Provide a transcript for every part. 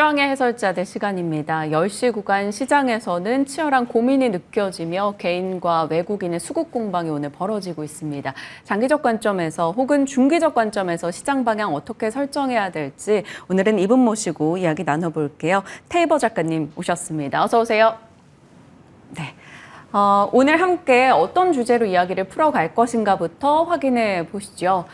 최영의 해설자들 시간입니다. 10시 구간 시장에서는 치열한 고민이 느껴지며 개인과 외국인의 수급 공방이 오늘 벌어지고 있습니다. 장기적 관점에서 혹은 중기적 관점에서 시장 방향 어떻게 설정해야 될지 오늘은 이분 모시고 이야기 나눠볼게요. 테이버 작가님 오셨습니다. 어서 오세요. 네. 오늘 함께 어떤 주제로 이야기를 풀어갈 것인가부터 확인해 보시죠.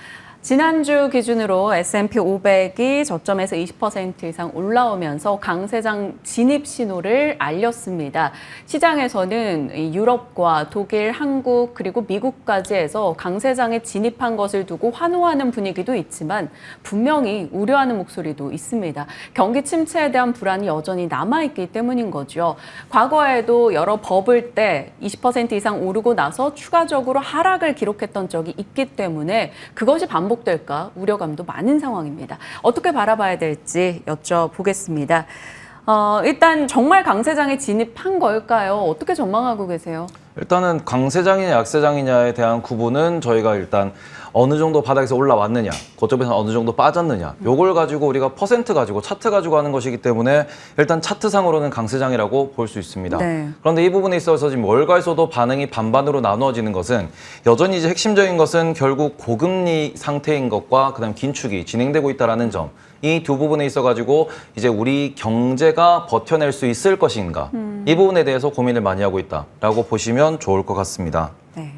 지난주 기준으로 S&P 500이 저점에서 20% 이상 올라오면서 강세장 진입 신호를 알렸습니다. 시장에서는 유럽과 독일, 한국 그리고 미국까지 해서 강세장에 진입한 것을 두고 환호하는 분위기도 있지만 분명히 우려하는 목소리도 있습니다. 경기 침체에 대한 불안이 여전히 남아있기 때문인 거죠. 과거에도 여러 버블 때 20% 이상 오르고 나서 추가적으로 하락을 기록했던 적이 있기 때문에 그것이 반복될까 우려감도 많은 상황입니다. 어떻게 바라봐야 될지 여쭤보겠습니다. 일단 정말 강세장에 진입한 걸까요? 어떻게 전망하고 계세요? 일단은 강세장이냐 약세장이냐에 대한 구분은 저희가 일단 어느 정도 바닥에서 올라왔느냐, 고점에서 어느 정도 빠졌느냐, 요걸 가지고 우리가 퍼센트 가지고 차트 가지고 하는 것이기 때문에 일단 차트상으로는 강세장이라고 볼 수 있습니다. 네. 그런데 이 부분에 있어서 지금 월가에서도 반응이 반반으로 나누어지는 것은 여전히 이제 핵심적인 것은 결국 고금리 상태인 것과 그다음 긴축이 진행되고 있다라는 점. 이 두 부분에 있어가지고 이제 우리 경제가 버텨낼 수 있을 것인가 이 부분에 대해서 고민을 많이 하고 있다라고 보시면 좋을 것 같습니다. 네.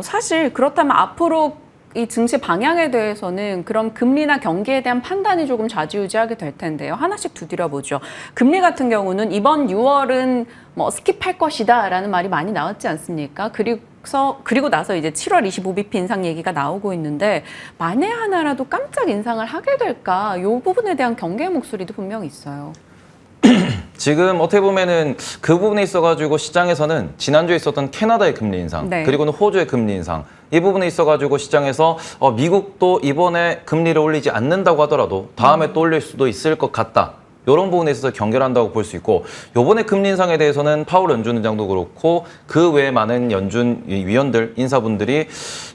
사실 그렇다면 앞으로 이 증시 방향에 대해서는 그럼 금리나 경기에 대한 판단이 조금 좌지우지하게 될 텐데요. 하나씩 두드려보죠. 금리 같은 경우는 이번 6월은 뭐 스킵할 것이다라는 말이 많이 나왔지 않습니까? 그리고 나서 이제 7월 25bp 인상 얘기가 나오고 있는데 만에 하나라도 깜짝 인상을 하게 될까? 이 부분에 대한 경계의 목소리도 분명히 있어요. 지금 어떻게 보면은 그 부분에 있어가지고 시장에서는 지난주에 있었던 캐나다의 금리 인상, 네. 그리고는 호주의 금리 인상, 이 부분에 있어가지고 시장에서 미국도 이번에 금리를 올리지 않는다고 하더라도 다음에 또 올릴 수도 있을 것 같다. 이런 부분에 있어서 경계한다고 볼 수 있고 이번에 금리 인상에 대해서는 파월 연준 의장도 그렇고 그 외에 많은 연준 위원들, 인사분들이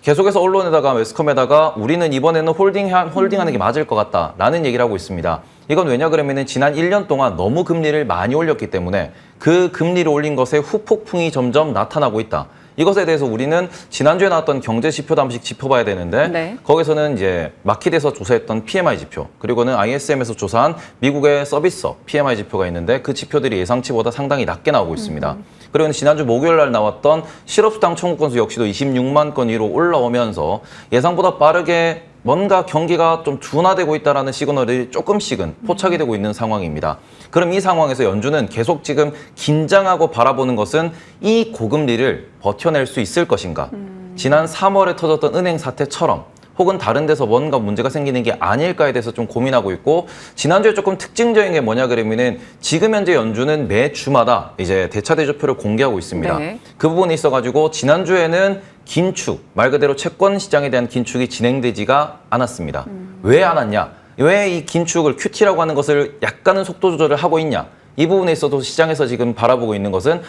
계속해서 언론에다가 매스컴에다가 우리는 이번에는 홀딩하는 게 맞을 것 같다라는 얘기를 하고 있습니다. 이건 왜냐 그러면은 지난 1년 동안 너무 금리를 많이 올렸기 때문에 그 금리를 올린 것의 후폭풍이 점점 나타나고 있다. 이것에 대해서 우리는 지난주에 나왔던 경제 지표도 한 번씩 짚어봐야 되는데 네. 거기서는 이제 마킷에서 조사했던 PMI 지표 그리고는 ISM에서 조사한 미국의 서비스업 PMI 지표가 있는데 그 지표들이 예상치보다 상당히 낮게 나오고 있습니다. 그리고 지난주 목요일 날 나왔던 실업수당 청구 건수 역시도 26만 건 위로 올라오면서 예상보다 빠르게 뭔가 경기가 좀 둔화되고 있다는 시그널이 조금씩은 포착이 되고 있는 상황입니다. 그럼 이 상황에서 연준은 계속 지금 긴장하고 바라보는 것은 이 고금리를 버텨낼 수 있을 것인가. 지난 3월에 터졌던 은행 사태처럼 혹은 다른 데서 뭔가 문제가 생기는 게 아닐까에 대해서 좀 고민하고 있고 지난주에 조금 특징적인 게 뭐냐 그러면은 지금 현재 연준은 매 주마다 이제 대차대조표를 공개하고 있습니다. 네. 그 부분에 있어가지고 지난주에는 긴축, 말 그대로 채권 시장에 대한 긴축이 진행되지가 않았습니다. 왜 안 왔냐? 왜 이 긴축을 QT라고 하는 것을 약간은 속도 조절을 하고 있냐? 이 부분에 있어도 시장에서 지금 바라보고 있는 것은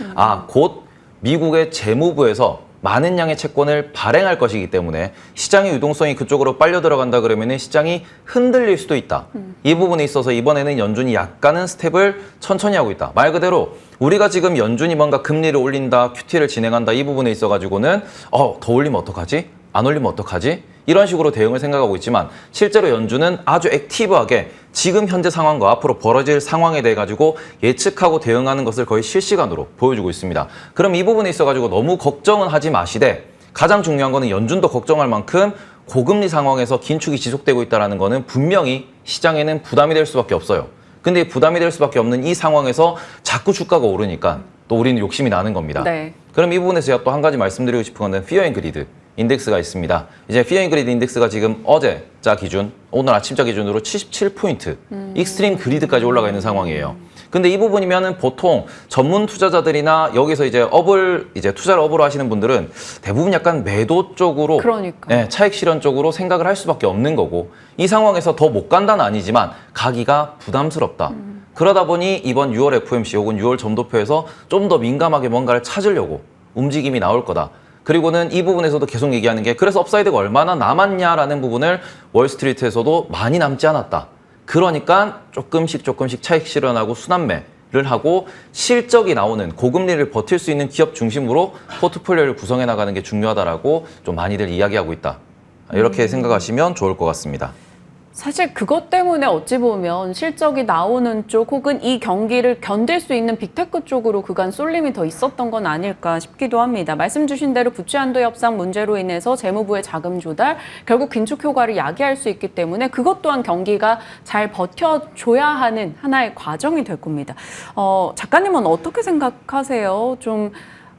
곧 미국의 재무부에서 많은 양의 채권을 발행할 것이기 때문에 시장의 유동성이 그쪽으로 빨려 들어간다 그러면 시장이 흔들릴 수도 있다. 이 부분에 있어서 이번에는 연준이 약간은 스텝을 천천히 하고 있다. 말 그대로 우리가 지금 연준이 뭔가 금리를 올린다, QT를 진행한다 이 부분에 있어가지고는 더 올리면 어떡하지? 안 올리면 어떡하지? 이런 식으로 대응을 생각하고 있지만 실제로 연준은 아주 액티브하게 지금 현재 상황과 앞으로 벌어질 상황에 대해 가지고 예측하고 대응하는 것을 거의 실시간으로 보여주고 있습니다. 그럼 이 부분에 있어가지고 너무 걱정은 하지 마시되 가장 중요한 거는 연준도 걱정할 만큼 고금리 상황에서 긴축이 지속되고 있다는 거는 분명히 시장에는 부담이 될 수밖에 없어요. 근데 부담이 될 수밖에 없는 이 상황에서 자꾸 주가가 오르니까 또 우리는 욕심이 나는 겁니다. 네. 그럼 이 부분에서 제가 또 한 가지 말씀드리고 싶은 거는 피어 앤 그리드 인덱스가 있습니다. 이제 피어 앤 그리드 인덱스가 지금 어제자 기준, 오늘 아침자 기준으로 77포인트, 익스트림 그리드까지 올라가 있는 상황이에요. 근데 이 부분이면은 보통 전문 투자자들이나 여기서 이제 투자를 업으로 하시는 분들은 대부분 약간 매도 쪽으로, 차익 실현 쪽으로 생각을 할 수밖에 없는 거고 이 상황에서 더 못 간다는 아니지만 가기가 부담스럽다. 그러다 보니 이번 6월 FOMC 혹은 6월 점도표에서 좀 더 민감하게 뭔가를 찾으려고 움직임이 나올 거다. 그리고는 이 부분에서도 계속 얘기하는 게 그래서 업사이드가 얼마나 남았냐라는 부분을 월스트리트에서도 많이 남지 않았다. 그러니까 조금씩 차익 실현하고 순환매를 하고 실적이 나오는 고금리를 버틸 수 있는 기업 중심으로 포트폴리오를 구성해 나가는 게 중요하다라고 좀 많이들 이야기하고 있다. 이렇게 생각하시면 좋을 것 같습니다. 사실 그것 때문에 어찌 보면 실적이 나오는 쪽 혹은 이 경기를 견딜 수 있는 빅테크 쪽으로 그간 쏠림이 더 있었던 건 아닐까 싶기도 합니다. 말씀 주신 대로 부채 한도 협상 문제로 인해서 재무부의 자금 조달, 결국 긴축 효과를 야기할 수 있기 때문에 그것 또한 경기가 잘 버텨줘야 하는 하나의 과정이 될 겁니다. 작가님은 어떻게 생각하세요?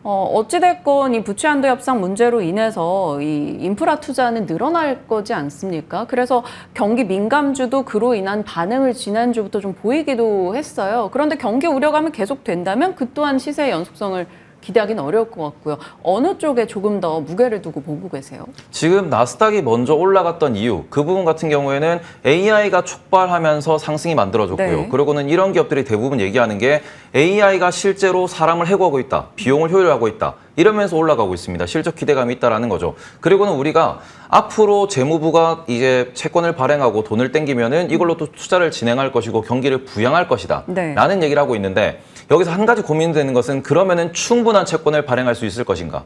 어찌됐건 이 부채 한도 협상 문제로 인해서 이 인프라 투자는 늘어날 거지 않습니까? 그래서 경기 민감주도 그로 인한 반응을 지난주부터 좀 보이기도 했어요. 그런데 경기 우려감이 계속된다면 그 또한 시세의 연속성을 기대하기는 어려울 것 같고요. 어느 쪽에 조금 더 무게를 두고 보고 계세요? 지금 나스닥이 먼저 올라갔던 이유, 그 부분 같은 경우에는 AI가 촉발하면서 상승이 만들어졌고요. 네. 그리고는 이런 기업들이 대부분 얘기하는 게 AI가 실제로 사람을 해고하고 있다, 비용을 효율화하고 있다, 이러면서 올라가고 있습니다. 실적 기대감이 있다라는 거죠. 그리고는 우리가 앞으로 재무부가 이제 채권을 발행하고 돈을 땡기면은 이걸로 또 투자를 진행할 것이고 경기를 부양할 것이다. 네. 라는 얘기를 하고 있는데 여기서 한 가지 고민되는 것은 그러면은 충분한 채권을 발행할 수 있을 것인가?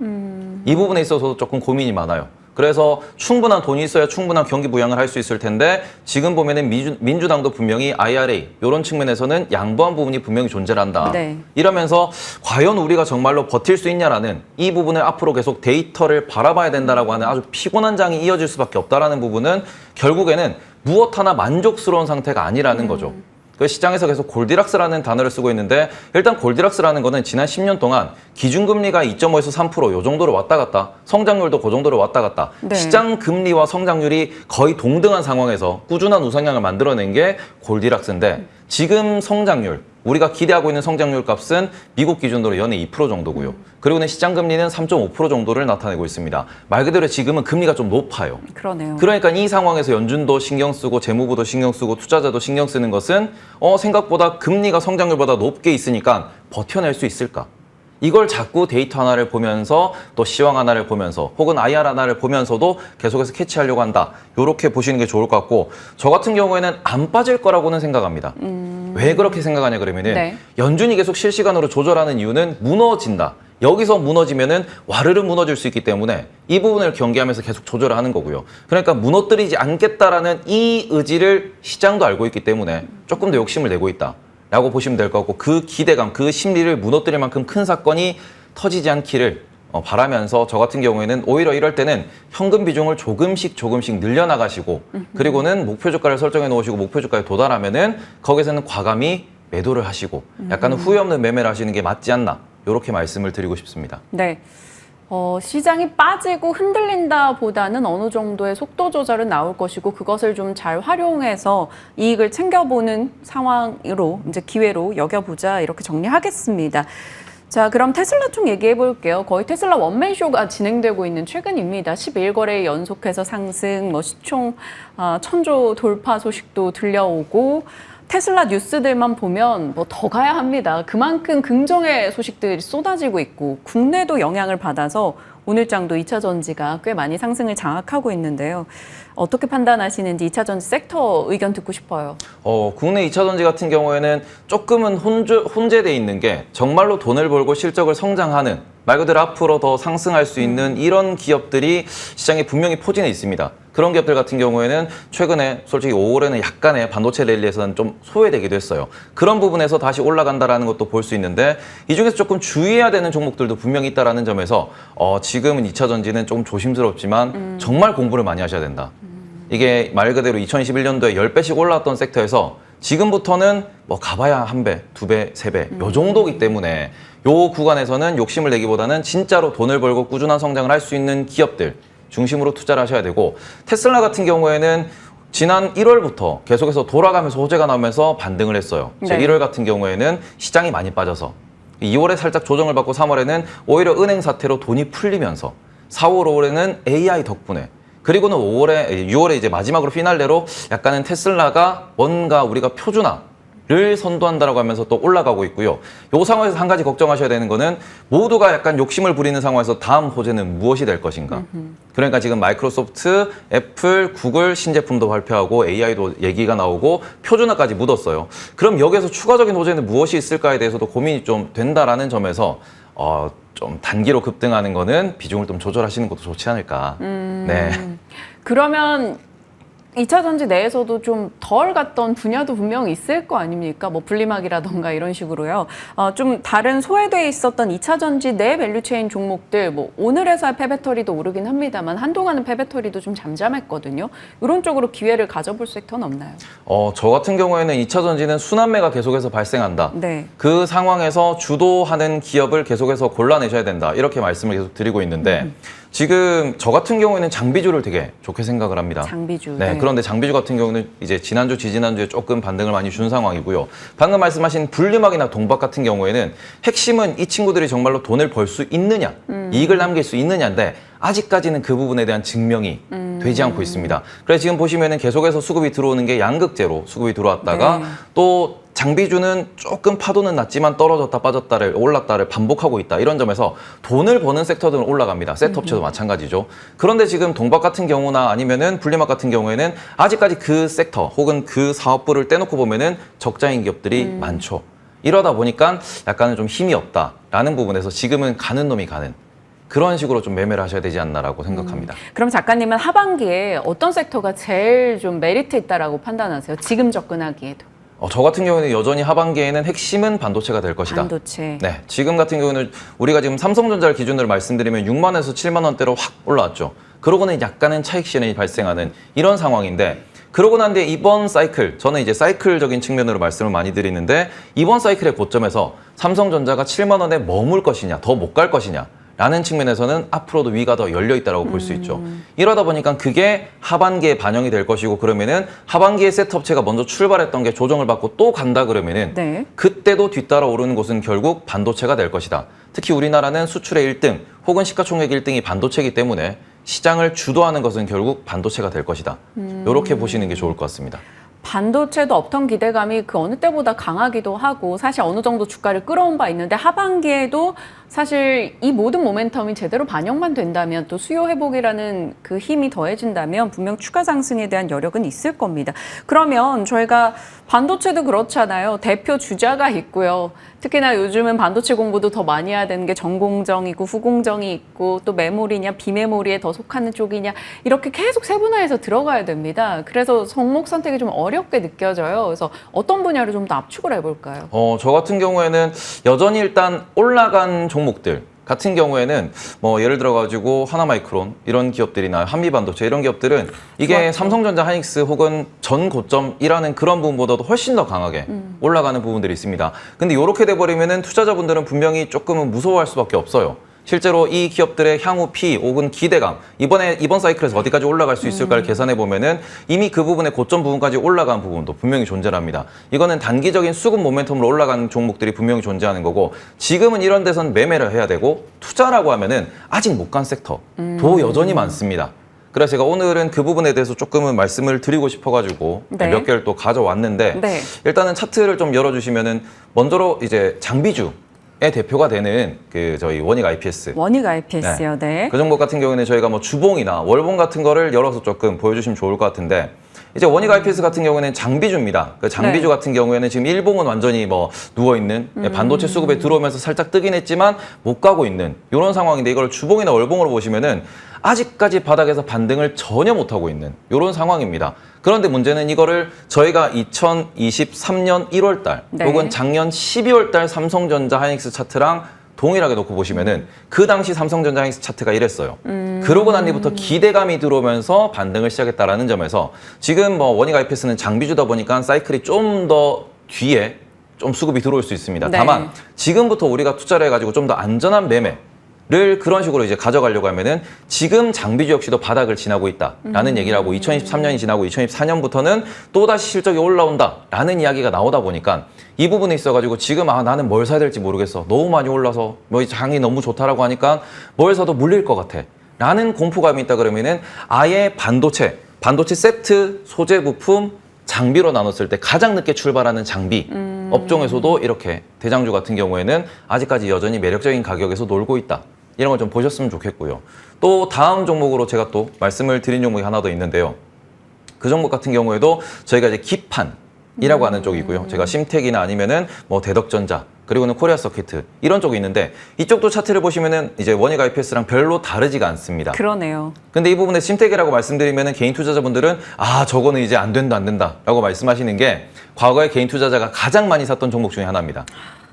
이 부분에 있어서 조금 고민이 많아요. 그래서 충분한 돈이 있어야 충분한 경기 부양을 할 수 있을 텐데 지금 보면은 민주당도 분명히 IRA 이런 측면에서는 양보한 부분이 분명히 존재한다. 네. 이러면서 과연 우리가 정말로 버틸 수 있냐라는 이 부분을 앞으로 계속 데이터를 바라봐야 된다라고 하는 아주 피곤한 장이 이어질 수밖에 없다라는 부분은 결국에는 무엇 하나 만족스러운 상태가 아니라는 거죠. 그 시장에서 계속 골디락스라는 단어를 쓰고 있는데 일단 골디락스라는 거는 지난 10년 동안 기준금리가 2.5에서 3% 이 정도로 왔다 갔다 성장률도 그 정도로 왔다 갔다 네. 시장 금리와 성장률이 거의 동등한 상황에서 꾸준한 우상향을 만들어낸 게 골디락스인데 지금 성장률 우리가 기대하고 있는 성장률 값은 미국 기준으로 연에 2% 정도고요. 그리고는 시장 금리는 3.5% 정도를 나타내고 있습니다. 말 그대로 지금은 금리가 좀 높아요. 그러네요. 그러니까 이 상황에서 연준도 신경 쓰고 재무부도 신경 쓰고 투자자도 신경 쓰는 것은 생각보다 금리가 성장률보다 높게 있으니까 버텨낼 수 있을까? 이걸 자꾸 데이터 하나를 보면서 또 시황 하나를 보면서 혹은 IR 하나를 보면서도 계속해서 캐치하려고 한다. 이렇게 보시는 게 좋을 것 같고 저 같은 경우에는 안 빠질 거라고는 생각합니다. 왜 그렇게 생각하냐 그러면은 네. 연준이 계속 실시간으로 조절하는 이유는 무너진다. 여기서 무너지면은 와르르 무너질 수 있기 때문에 이 부분을 경계하면서 계속 조절을 하는 거고요. 그러니까 무너뜨리지 않겠다라는 이 의지를 시장도 알고 있기 때문에 조금 더 욕심을 내고 있다. 라고 보시면 될 것 같고 그 기대감, 그 심리를 무너뜨릴 만큼 큰 사건이 터지지 않기를 바라면서 저 같은 경우에는 오히려 이럴 때는 현금 비중을 조금씩 늘려나가시고 그리고는 목표 주가를 설정해 놓으시고 목표 주가에 도달하면은 거기서는 과감히 매도를 하시고 약간 후회 없는 매매를 하시는 게 맞지 않나 이렇게 말씀을 드리고 싶습니다. 네. 시장이 빠지고 흔들린다 보다는 어느 정도의 속도 조절은 나올 것이고 그것을 좀 잘 활용해서 이익을 챙겨보는 상황으로 이제 기회로 여겨보자 이렇게 정리하겠습니다. 자, 그럼 테슬라 쪽 얘기해 볼게요. 거의 테슬라 원맨쇼가 진행되고 있는 최근입니다. 11거래 연속해서 상승, 시총 1000조 돌파 소식도 들려오고 테슬라 뉴스들만 보면 더 가야 합니다. 그만큼 긍정의 소식들이 쏟아지고 있고 국내도 영향을 받아서 오늘장도 2차 전지가 꽤 많이 상승을 장악하고 있는데요. 어떻게 판단하시는지 2차 전지 섹터 의견 듣고 싶어요. 국내 2차 전지 같은 경우에는 조금은 혼재돼 있는 게 정말로 돈을 벌고 실적을 성장하는 말 그대로 앞으로 더 상승할 수 있는 이런 기업들이 시장에 분명히 포진해 있습니다. 그런 기업들 같은 경우에는 최근에 솔직히 5월에는 약간의 반도체 랠리에서는 좀 소외되기도 했어요. 그런 부분에서 다시 올라간다라는 것도 볼 수 있는데 이 중에서 조금 주의해야 되는 종목들도 분명히 있다라는 점에서 지금은 2차 전지는 조금 조심스럽지만 정말 공부를 많이 하셔야 된다. 이게 말 그대로 2021년도에 10배씩 올라왔던 섹터에서 지금부터는 가봐야 1배, 2배, 3배 요 정도이기 때문에 요 구간에서는 욕심을 내기보다는 진짜로 돈을 벌고 꾸준한 성장을 할 수 있는 기업들 중심으로 투자를 하셔야 되고 테슬라 같은 경우에는 지난 1월부터 계속해서 돌아가면서 호재가 나오면서 반등을 했어요. 네. 1월 같은 경우에는 시장이 많이 빠져서 2월에 살짝 조정을 받고 3월에는 오히려 은행 사태로 돈이 풀리면서 4월, 5월에는 AI 덕분에 그리고는 6월에 이제 마지막으로 피날레로 약간은 테슬라가 뭔가 우리가 표준화 를 선도한다라고 하면서 또 올라가고 있고요. 이 상황에서 한 가지 걱정하셔야 되는 거는 모두가 약간 욕심을 부리는 상황에서 다음 호재는 무엇이 될 것인가. 그러니까 지금 마이크로소프트, 애플, 구글 신제품도 발표하고 AI도 얘기가 나오고 표준화까지 묻었어요. 그럼 여기에서 추가적인 호재는 무엇이 있을까에 대해서도 고민이 좀 된다라는 점에서 좀 단기로 급등하는 거는 비중을 좀 조절하시는 것도 좋지 않을까. 네. 그러면 2차 전지 내에서도 좀 덜 갔던 분야도 분명히 있을 거 아닙니까? 뭐 분리막이라던가 이런 식으로요. 좀 다른 소외돼 있었던 2차 전지 내 밸류체인 종목들, 뭐 오늘에서야 폐배터리도 오르긴 합니다만 한동안은 폐배터리도 좀 잠잠했거든요. 이런 쪽으로 기회를 가져볼 섹터는 없나요? 저 같은 경우에는 2차 전지는 순환매가 계속해서 발생한다. 네. 그 상황에서 주도하는 기업을 계속해서 골라내셔야 된다. 이렇게 말씀을 계속 드리고 있는데 지금 저 같은 경우에는 장비주를 되게 좋게 생각을 합니다. 장비주. 네. 그런데 장비주 같은 경우는 이제 지난주, 지지난주에 조금 반등을 많이 준 상황이고요. 방금 말씀하신 분리막이나 동박 같은 경우에는 핵심은 이 친구들이 정말로 돈을 벌 수 있느냐, 이익을 남길 수 있느냐인데 아직까지는 그 부분에 대한 증명이 되지 않고 있습니다. 그래서 지금 보시면은 계속해서 수급이 들어오는 게 양극재로 수급이 들어왔다가 네. 또 장비주는 조금 파도는 낮지만 떨어졌다 빠졌다를 올랐다를 반복하고 있다. 이런 점에서 돈을 버는 섹터들은 올라갑니다. 셋업체도 마찬가지죠. 그런데 지금 동박 같은 경우나 아니면은 분리막 같은 경우에는 아직까지 그 섹터 혹은 그 사업부를 떼놓고 보면은 적자인 기업들이 많죠. 이러다 보니까 약간은 좀 힘이 없다라는 부분에서 지금은 가는 놈이 가는 그런 식으로 좀 매매를 하셔야 되지 않나라고 생각합니다. 그럼 작가님은 하반기에 어떤 섹터가 제일 좀 메리트 있다라고 판단하세요? 지금 접근하기에도. 저 같은 경우는 여전히 하반기에는 핵심은 반도체가 될 것이다. 반도체. 네, 지금 같은 경우는 우리가 지금 삼성전자를 기준으로 말씀드리면 6만 원에서 7만 원대로 확 올라왔죠. 그러고는 약간은 차익 실현이 발생하는 이런 상황인데 그러고 난 뒤에 이번 사이클, 저는 이제 사이클적인 측면으로 말씀을 많이 드리는데 이번 사이클의 고점에서 삼성전자가 7만 원에 머물 것이냐, 더 못 갈 것이냐 라는 측면에서는 앞으로도 위가 더 열려있다고 볼 수 있죠. 이러다 보니까 그게 하반기에 반영이 될 것이고 그러면은 하반기에 셋업체가 먼저 출발했던 게 조정을 받고 또 간다 그러면은 네. 그때도 뒤따라 오르는 곳은 결국 반도체가 될 것이다. 특히 우리나라는 수출의 1등 혹은 시가총액 1등이 반도체이기 때문에 시장을 주도하는 것은 결국 반도체가 될 것이다. 이렇게 보시는 게 좋을 것 같습니다. 반도체도 업턴 기대감이 그 어느 때보다 강하기도 하고 사실 어느 정도 주가를 끌어온 바 있는데 하반기에도 사실 이 모든 모멘텀이 제대로 반영만 된다면 또 수요 회복이라는 그 힘이 더해진다면 분명 추가 상승에 대한 여력은 있을 겁니다. 그러면 저희가 반도체도 그렇잖아요. 대표 주자가 있고요. 특히나 요즘은 반도체 공부도 더 많이 해야 되는 게 전공정이고 후공정이 있고 또 메모리냐 비메모리에 더 속하는 쪽이냐 이렇게 계속 세분화해서 들어가야 됩니다. 그래서 종목 선택이 좀 어렵게 느껴져요. 그래서 어떤 분야를 좀 더 압축을 해볼까요? 저 같은 경우에는 여전히 일단 올라간 종목들 같은 경우에는 뭐 예를 들어가지고 하나마이크론 이런 기업들이나 한미반도체 이런 기업들은 이게 좋았죠. 삼성전자, 하이닉스 혹은 전 고점이라는 그런 부분보다도 훨씬 더 강하게 올라가는 부분들이 있습니다. 근데 이렇게 돼버리면은 투자자분들은 분명히 조금은 무서워할 수밖에 없어요. 실제로 이 기업들의 향후 P 혹은 기대감 이번 사이클에서 어디까지 올라갈 수 있을까를 계산해 보면은 이미 그 부분의 고점 부분까지 올라간 부분도 분명히 존재합니다. 이거는 단기적인 수급 모멘텀으로 올라가는 종목들이 분명히 존재하는 거고 지금은 이런 데선 매매를 해야 되고 투자라고 하면은 아직 못 간 섹터도 여전히 많습니다. 그래서 제가 오늘은 그 부분에 대해서 조금은 말씀을 드리고 싶어가지고 네. 몇 개를 또 가져왔는데 네. 일단은 차트를 좀 열어주시면은 먼저로 이제 장비주 의 대표가 되는 그 저희 원익 IPS. 원익 IPS요, 네. 그 종목 같은 경우에는 저희가 뭐 주봉이나 월봉 같은 거를 열어서 조금 보여주시면 좋을 것 같은데 이제 원익 IPS 같은 경우에는 장비주입니다. 그 장비주 네. 같은 경우에는 지금 일봉은 완전히 뭐 누워있는 반도체 수급에 들어오면서 살짝 뜨긴 했지만 못 가고 있는 이런 상황인데 이걸 주봉이나 월봉으로 보시면은 아직까지 바닥에서 반등을 전혀 못하고 있는 이런 상황입니다. 그런데 문제는 이거를 저희가 2023년 1월 달 네. 혹은 작년 12월 달 삼성전자 하이닉스 차트랑 동일하게 놓고 보시면은 그 당시 삼성전자 하이닉스 차트가 이랬어요. 그러고 난 뒤부터 기대감이 들어오면서 반등을 시작했다라는 점에서 지금 뭐 원익 IPS는 장비주다 보니까 사이클이 좀 더 뒤에 좀 수급이 들어올 수 있습니다. 네. 다만 지금부터 우리가 투자를 해가지고 좀 더 안전한 매매를 그런 식으로 이제 가져가려고 하면은 지금 장비주 역시도 바닥을 지나고 있다라는 얘기를 하고 2023년이 지나고 2024년부터는 또다시 실적이 올라온다라는 이야기가 나오다 보니까 이 부분에 있어가지고 지금 나는 뭘 사야 될지 모르겠어. 너무 많이 올라서 뭐 장이 너무 좋다라고 하니까 뭘 사도 물릴 것 같아. 라는 공포감이 있다 그러면은 아예 반도체 세트, 소재 부품, 장비로 나눴을 때 가장 늦게 출발하는 장비 업종에서도 이렇게 대장주 같은 경우에는 아직까지 여전히 매력적인 가격에서 놀고 있다. 이런 걸 좀 보셨으면 좋겠고요. 또 다음 종목으로 제가 또 말씀을 드린 종목이 하나 더 있는데요. 그 종목 같은 경우에도 저희가 이제 기판이라고 하는 쪽이고요. 제가 심텍이나 아니면은 뭐 대덕전자 그리고는 코리아 서키트 이런 쪽이 있는데 이쪽도 차트를 보시면은 이제 원익 IPS랑 별로 다르지가 않습니다. 그러네요. 근데 이 부분에 심텍이라고 말씀드리면은 개인 투자자분들은 아 저거는 이제 안 된다라고 말씀하시는 게 과거에 개인 투자자가 가장 많이 샀던 종목 중에 하나입니다.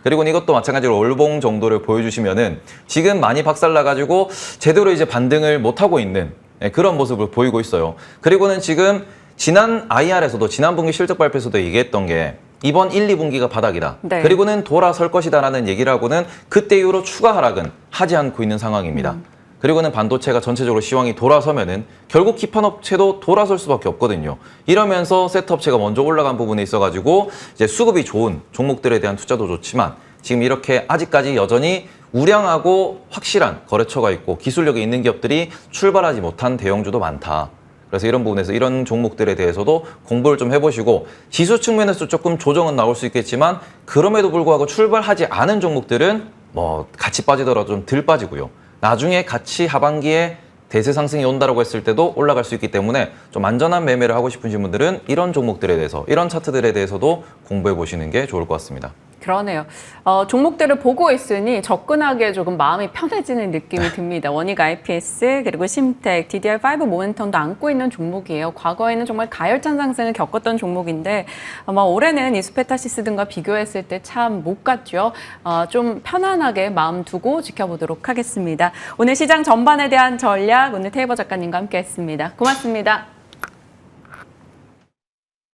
그리고는 이것도 마찬가지로 월봉 정도를 보여주시면은 지금 많이 박살나가지고 제대로 이제 반등을 못하고 있는 그런 모습을 보이고 있어요. 그리고는 지금 지난 IR에서도 지난 분기 실적 발표에서도 얘기했던 게 이번 1, 2분기가 바닥이다. 네. 그리고는 돌아설 것이다라는 얘기를 하고는 그때 이후로 추가 하락은 하지 않고 있는 상황입니다. 그리고는 반도체가 전체적으로 시황이 돌아서면은 결국 기판업체도 돌아설 수밖에 없거든요. 이러면서 세트업체가 먼저 올라간 부분에 있어가지고 이제 수급이 좋은 종목들에 대한 투자도 좋지만 지금 이렇게 아직까지 여전히 우량하고 확실한 거래처가 있고 기술력이 있는 기업들이 출발하지 못한 대형주도 많다. 그래서 이런 부분에서 이런 종목들에 대해서도 공부를 좀 해보시고 지수 측면에서 조금 조정은 나올 수 있겠지만 그럼에도 불구하고 출발하지 않은 종목들은 뭐 같이 빠지더라도 좀 덜 빠지고요. 나중에 같이 하반기에 대세 상승이 온다라고 했을 때도 올라갈 수 있기 때문에 좀 안전한 매매를 하고 싶으신 분들은 이런 종목들에 대해서 이런 차트들에 대해서도 공부해 보시는 게 좋을 것 같습니다. 그러네요. 종목들을 보고 있으니 접근하기에 조금 마음이 편해지는 느낌이 듭니다. 원익 IPS 그리고 심텍, DDR5 모멘텀도 안고 있는 종목이에요. 과거에는 정말 가열찬 상승을 겪었던 종목인데 아마 올해는 이스페타시스 등과 비교했을 때 참 못 갔죠. 좀 편안하게 마음 두고 지켜보도록 하겠습니다. 오늘 시장 전반에 대한 전략 오늘 테이버 작가님과 함께했습니다. 고맙습니다.